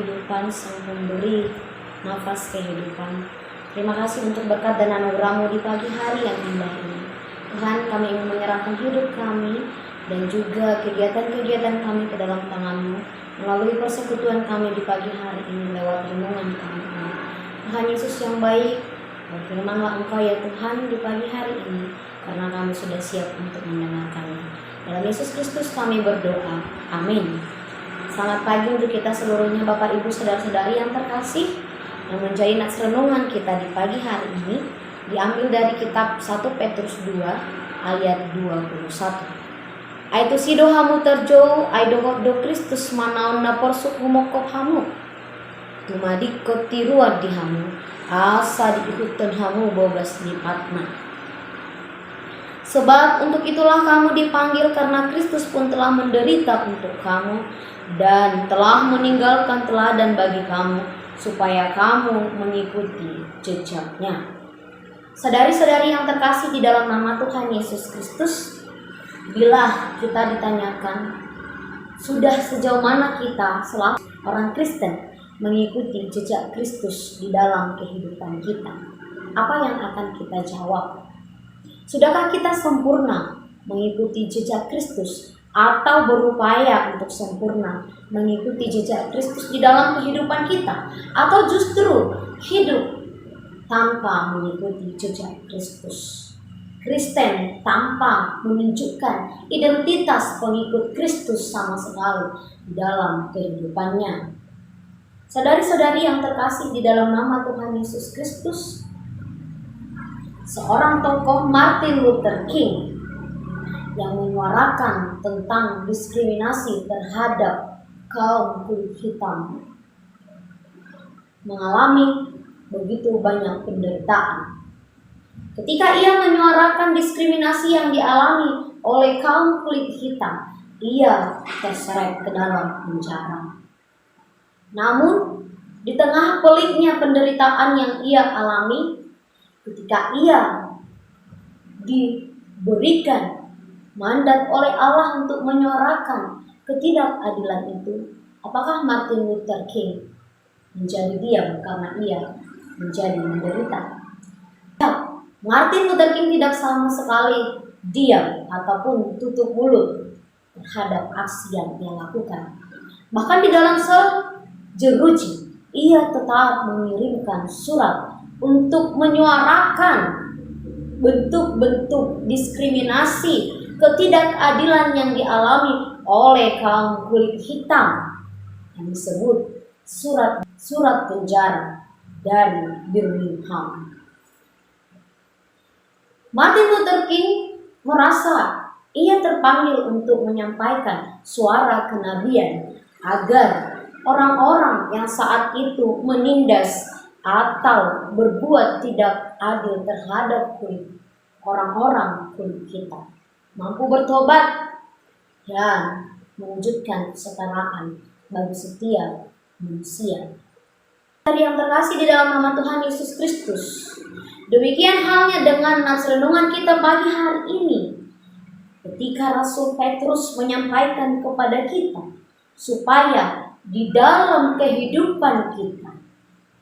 kehidupan, Sang Pemberi nafas kehidupan. Terima kasih untuk berkat dan anugerah-Mu di pagi hari yang indah ini. Tuhan, kami ingin menyerahkan hidup kami dan juga kegiatan-kegiatan kami ke dalam tangan-Mu melalui persekutuan kami di pagi hari ini lewat renungan kami. Tuhan Yesus yang baik, berfirmanlah Engkau ya Tuhan di pagi hari ini, karena kami sudah siap untuk mendengarkannya. Dalam Yesus Kristus kami berdoa. Amin. Selamat pagi untuk kita seluruhnya, Bapak Ibu saudara-saudari yang terkasih. Yang menjadi nats renungan kita di pagi hari ini diambil dari kitab 1 Petrus 2 ayat 21. Aitu sido hamu terjou aidohot do Kristus manaon na porsuk humokop hamu tumadik kotiruad di hamu asa diikutkan hamu bogas lipatna. Sebab untuk itulah kamu dipanggil, karena Kristus pun telah menderita untuk kamu dan telah meninggalkan teladan bagi kamu, supaya kamu mengikuti jejaknya. Saudari-saudari yang terkasih di dalam nama Tuhan Yesus Kristus, bila kita ditanyakan sudah sejauh mana kita selaku orang Kristen mengikuti jejak Kristus di dalam kehidupan kita, apa yang akan kita jawab? Sudahkah kita sempurna mengikuti jejak Kristus atau berupaya untuk sempurna mengikuti jejak Kristus di dalam kehidupan kita, atau justru hidup tanpa mengikuti jejak Kristus? Kristen tanpa menunjukkan identitas pengikut Kristus sama sekali di dalam kehidupannya. Saudari-saudari yang terkasih di dalam nama Tuhan Yesus Kristus, seorang tokoh Martin Luther King yang menyuarakan tentang diskriminasi terhadap kaum kulit hitam mengalami begitu banyak penderitaan. Ketika ia menyuarakan diskriminasi yang dialami oleh kaum kulit hitam, ia terseret ke dalam penjara. Namun, di tengah peliknya penderitaan yang ia alami, ketika ia diberikan mandat oleh Allah untuk menyuarakan ketidakadilan itu, apakah Martin Luther King menjadi diam karena ia menjadi menderita? Martin Luther King tidak sama sekali diam ataupun tutup mulut terhadap aksi yang ia lakukan. Bahkan di dalam jeruji, ia tetap mengirimkan surat untuk menyuarakan bentuk-bentuk diskriminasi, ketidakadilan yang dialami oleh kaum kulit hitam yang disebut surat penjara dari Birmingham. Martin Luther King merasa ia terpanggil untuk menyampaikan suara kenabian agar orang-orang yang saat itu menindas atau berbuat tidak adil terhadap orang-orang kulit hitam mampu bertobat dan mewujudkan kesetaraan bagi setiap manusia. Yang terkasih di dalam nama Tuhan Yesus Kristus, demikian halnya dengan nats renungan kita pagi hari ini. Ketika Rasul Petrus menyampaikan kepada kita supaya di dalam kehidupan kita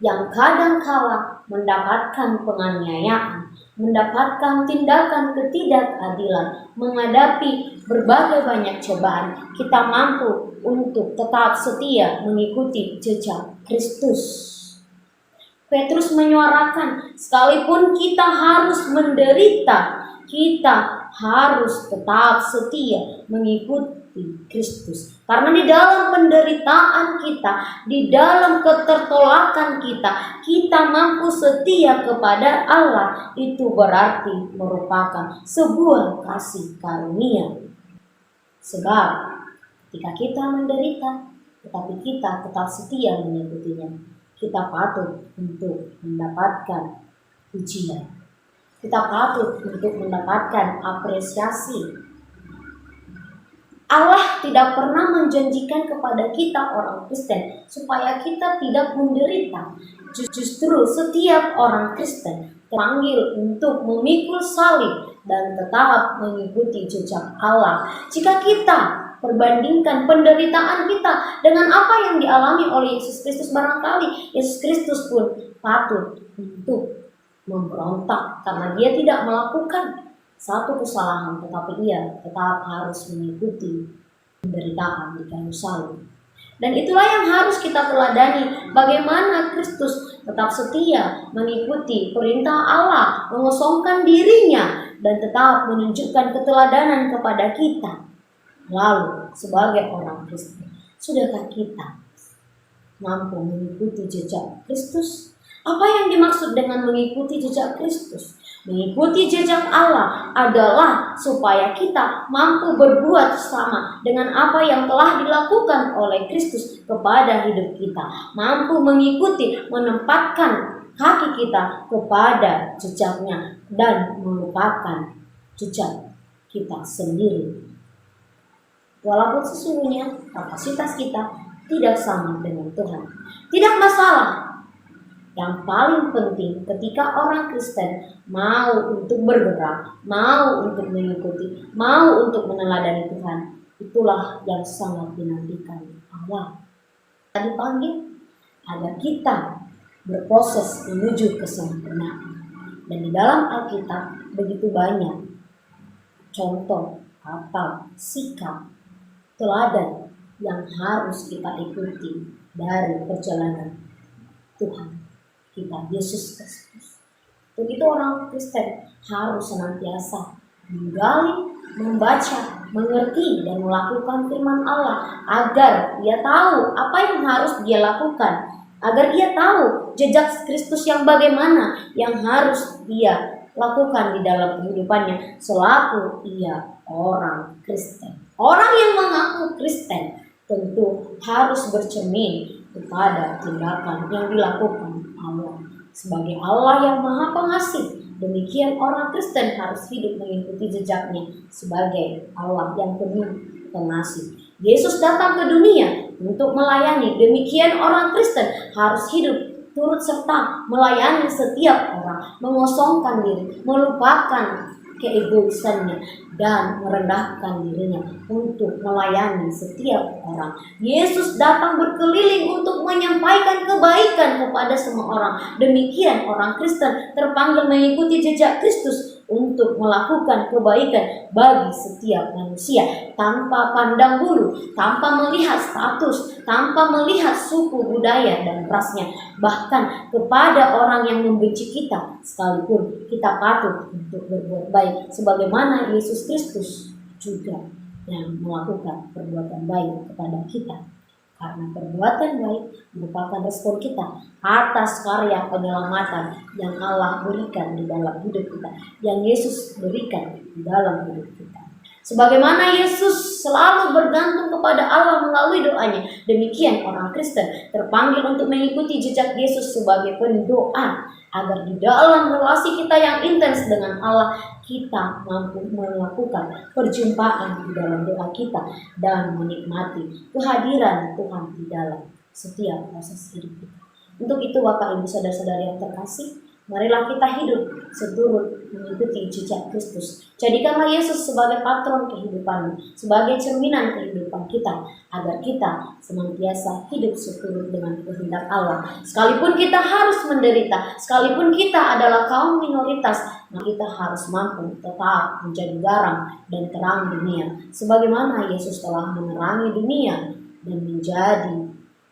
yang kadang-kala mendapatkan penganiayaan, mendapatkan tindakan ketidakadilan, menghadapi berbagai banyak cobaan, kita mampu untuk tetap setia mengikuti jejak Kristus. Petrus menyuarakan, sekalipun kita harus menderita, kita harus tetap setia mengikuti Kristus. Karena di dalam penderitaan kita, di dalam ketertolakan kita, kita mampu setia kepada Allah. Itu berarti merupakan sebuah kasih karunia. Sebab ketika kita menderita, tetapi kita tetap setia mengikutinya, kita patut untuk mendapatkan pujian. Kita patut untuk mendapatkan apresiasi. Allah tidak pernah menjanjikan kepada kita orang Kristen supaya kita tidak menderita. Justru setiap orang Kristen terpanggil untuk memikul salib dan tetap mengikuti jejak Allah. Jika kita perbandingkan penderitaan kita dengan apa yang dialami oleh Yesus Kristus, barangkali Yesus Kristus pun patut untuk memberontak karena dia tidak melakukan satu kesalahan, tetapi ia tetap harus mengikuti penderitaan di kayu salib. Dan itulah yang harus kita teladani, bagaimana Kristus tetap setia mengikuti perintah Allah, mengosongkan dirinya, dan tetap menunjukkan keteladanan kepada kita. Lalu, sebagai orang Kristen, sudahkah kita mampu mengikuti jejak Kristus? Apa yang dimaksud dengan mengikuti jejak Kristus? Mengikuti jejak Allah adalah supaya kita mampu berbuat sama dengan apa yang telah dilakukan oleh Kristus kepada hidup kita. Mampu mengikuti, menempatkan kaki kita kepada jejaknya dan melupakan jejak kita sendiri. Walaupun sesungguhnya kapasitas kita tidak sama dengan Tuhan. Tidak masalah. Yang paling penting ketika orang Kristen mau untuk bergerak, mau untuk mengikuti, mau untuk meneladani Tuhan, itulah yang sangat dinantikan Allah. Kita dipanggil agar kita berproses menuju kesempurnaan. Dan di dalam Alkitab begitu banyak contoh atau sikap teladan yang harus kita ikuti dari perjalanan Tuhan kita, Yesus Kristus. Untuk itu orang Kristen harus senantiasa menggali, membaca, mengerti, dan melakukan firman Allah agar dia tahu apa yang harus dia lakukan, agar dia tahu jejak Kristus yang bagaimana yang harus dia lakukan di dalam kehidupannya selaku ia orang Kristen. Orang yang mengaku Kristen tentu harus bercermin kepada tindakan yang dilakukan Allah. Sebagai Allah yang Maha Pengasih, demikian orang Kristen harus hidup mengikuti jejaknya sebagai Allah yang penuh pengasih. Yesus datang ke dunia untuk melayani, demikian orang Kristen harus hidup turut serta melayani setiap orang, mengosongkan diri, melupakan keegoisannya, dan merendahkan dirinya untuk melayani setiap orang. Yesus datang berkeliling untuk menyampaikan kebaikan kepada semua orang. Demikian orang Kristen terpanggil mengikuti jejak Kristus untuk melakukan kebaikan bagi setiap manusia tanpa pandang bulu, tanpa melihat status, tanpa melihat suku, budaya, dan rasnya. Bahkan kepada orang yang membenci kita sekalipun kita patut untuk berbuat baik sebagaimana Yesus Kristus juga yang melakukan perbuatan baik kepada kita. Karena perbuatan baik merupakan respon kita atas karya penyelamatan yang Allah berikan di dalam hidup kita, yang Yesus berikan di dalam hidup kita. Sebagaimana Yesus selalu bergantung kepada Allah melalui doanya, demikian orang Kristen terpanggil untuk mengikuti jejak Yesus sebagai pendoa, agar di dalam relasi kita yang intens dengan Allah, kita mampu melakukan perjumpaan di dalam doa kita dan menikmati kehadiran Tuhan di dalam setiap proses hidup kita. Untuk itu Bapak Ibu Saudara-saudari yang terkasih, marilah kita hidup seturut mengikuti jejak Kristus. Jadikanlah Yesus sebagai patron kehidupanmu, sebagai cerminan kehidupan kita, agar kita senantiasa hidup seturut dengan kehendak Allah. Sekalipun kita harus menderita, sekalipun kita adalah kaum minoritas, kita harus mampu tetap menjadi garam dan terang dunia, sebagaimana Yesus telah menerangi dunia dan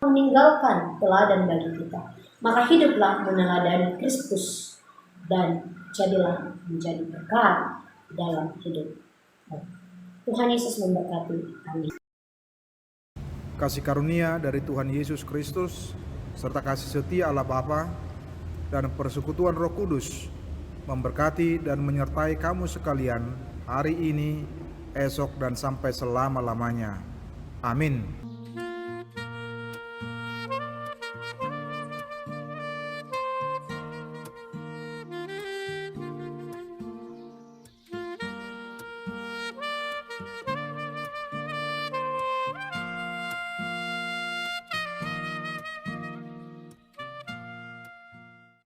meninggalkan teladan bagi kita. Maka hiduplah meneladani Kristus dan jadilah menjadi berkat dalam hidup. Tuhan Yesus memberkati. Amin. Kasih karunia dari Tuhan Yesus Kristus serta kasih setia Allah Bapa dan persekutuan Roh Kudus memberkati dan menyertai kamu sekalian hari ini, esok, dan sampai selama-lamanya. Amin.